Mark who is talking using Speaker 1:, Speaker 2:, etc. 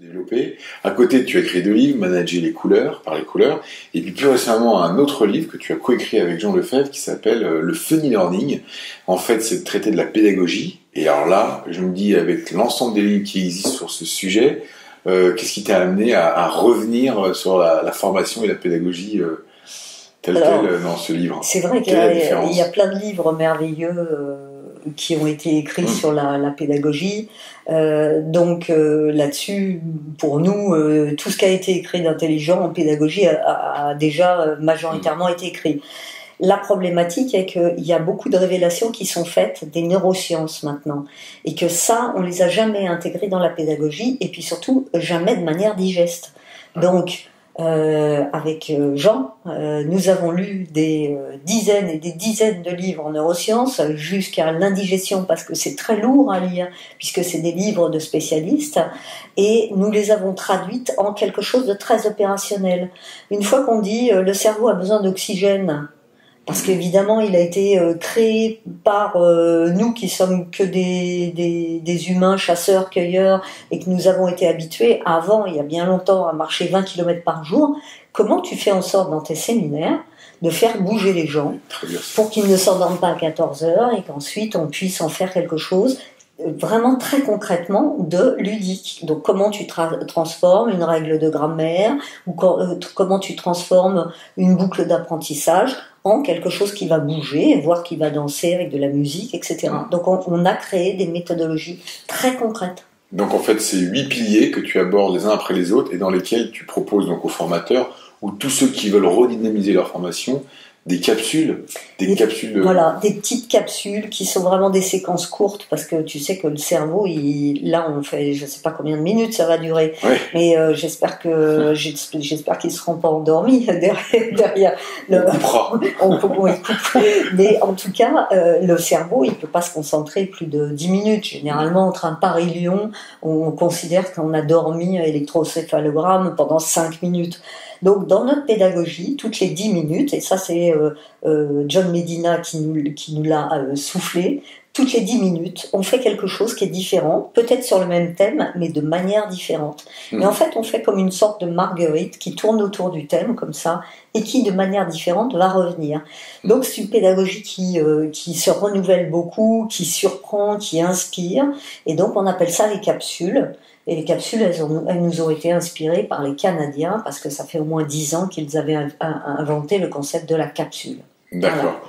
Speaker 1: développer. À côté, tu as écrit 2 livres, Manager les couleurs, par les couleurs, et puis plus récemment un autre livre que tu as coécrit avec Jean Lefebvre qui s'appelle Le Funny Learning. En fait, c'est de traiter de la pédagogie. Et alors là, je me dis, avec l'ensemble des livres qui existent sur ce sujet, qu'est-ce qui t'a amené à revenir sur la formation et la pédagogie telle dans ce livre?
Speaker 2: C'est vrai qu'il y a plein de livres merveilleux qui ont été écrits sur la pédagogie. Donc là-dessus, pour nous, tout ce qui a été écrit d'intelligent en pédagogie a déjà majoritairement été écrit. La problématique est qu'il y a beaucoup de révélations qui sont faites des neurosciences maintenant, et que ça, on les a jamais intégrées dans la pédagogie, et puis surtout jamais de manière digeste. Donc avec Jean, nous avons lu des dizaines et des dizaines de livres en neurosciences jusqu'à l'indigestion, parce que c'est très lourd à lire, puisque c'est des livres de spécialistes, et nous les avons traduites en quelque chose de très opérationnel. Une fois qu'on dit le cerveau a besoin d'oxygène, parce qu'évidemment il a été créé par nous qui sommes que des humains chasseurs-cueilleurs, et que nous avons été habitués avant, il y a bien longtemps, à marcher 20 km par jour. Comment tu fais en sorte dans tes séminaires de faire bouger les gens pour qu'ils ne s'endorment pas à 14 heures, et qu'ensuite on puisse en faire quelque chose vraiment très concrètement de ludique? Donc comment tu transformes une règle de grammaire, ou comment tu transformes une boucle d'apprentissage en quelque chose qui va bouger, voire qui va danser avec de la musique, etc. Donc on a créé des méthodologies très concrètes.
Speaker 1: Donc en fait, c'est 8 piliers que tu abordes les uns après les autres, et dans lesquels tu proposes donc aux formateurs, ou tous ceux qui veulent redynamiser leur formation, des capsules,
Speaker 2: Voilà, des petites capsules qui sont vraiment des séquences courtes, parce que tu sais que le cerveau, là on fait, je sais pas combien de minutes ça va durer, mais j'espère qu'ils seront pas endormis derrière. On coupera. Mais en tout cas, le cerveau, il peut pas se concentrer plus de 10 minutes. Généralement, entre un Paris-Lyon, on considère qu'on a dormi électrocéphalogramme pendant 5 minutes. Donc, dans notre pédagogie, toutes les 10 minutes, et ça c'est John Medina qui nous l'a soufflé, toutes les 10 minutes, on fait quelque chose qui est différent, peut-être sur le même thème, mais de manière différente. Mais en fait, on fait comme une sorte de marguerite qui tourne autour du thème, comme ça, et qui, de manière différente, va revenir. Donc, c'est une pédagogie qui se renouvelle beaucoup, qui surprend, qui inspire, et donc on appelle ça les capsules. Et les capsules, elles nous ont été inspirées par les Canadiens, parce que ça fait au moins 10 ans qu'ils avaient inventé le concept de la capsule.
Speaker 1: D'accord. Voilà.